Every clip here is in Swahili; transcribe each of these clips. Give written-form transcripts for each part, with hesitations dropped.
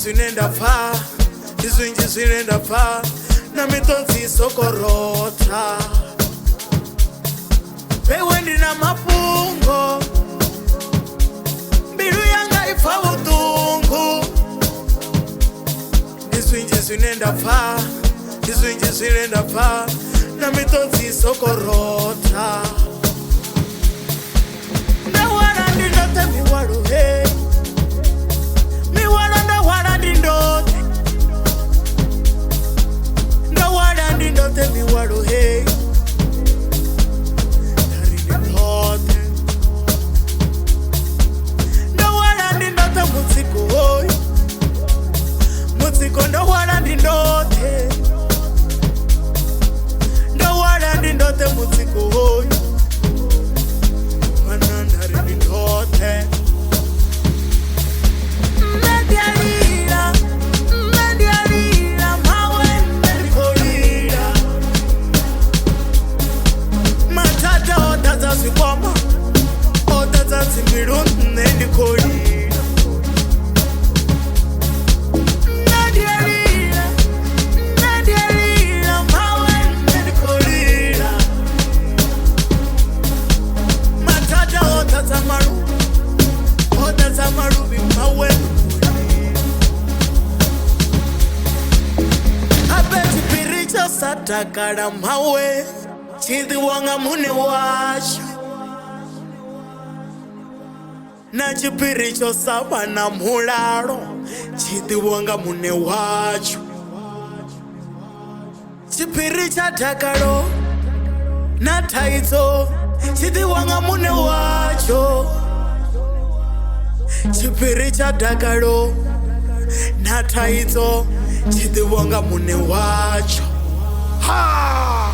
zwinenda pfa ndi zwinji zwinenda pfa na miṱodzi sokorotha bewe ndi na mafhungo mbilu yanga ipfa vhuṱungu ndi zwinji zwinenda pfa ndi zwinji zwinenda pfa na miṱodzi sokorotha ndawala ndi ndoṱhe mihwalo he mihwalo ndawala ndi ndoṱhe ndawala ndi ndoṱhe mihwalo he ndari ndi ndoṱhe ndawala ndi ndoṱhe mutsiko hoyi mutsiko ndawala ndi ndoṱhe ndawala ndi ndoṱhe mutsiko hoyi mana ndari ndi ndoṱhe MEADIA mawe ndikolira matata odadza zwikwama odadza dzimbilu nne ndikolira MEADIA mawe ndikolira matata odadza malubi mawe apetipiricho satakala mawe chidhiwanga mune wacho na chipiricho sava na mulalo chidhiwanga mune wacho chipiri cha takalo na thaidzo chidhiwanga mune wacho chipiri cha takalo na thaidzo chidhiwanga mune wacho ha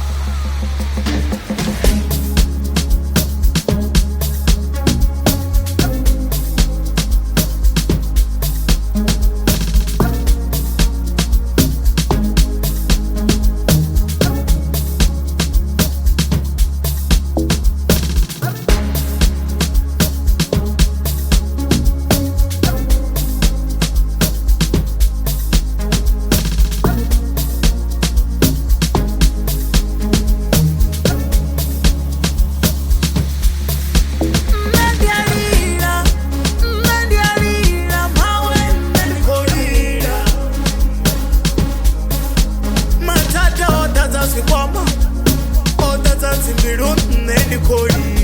zwikwama odadza dzimbilu nne ndikolira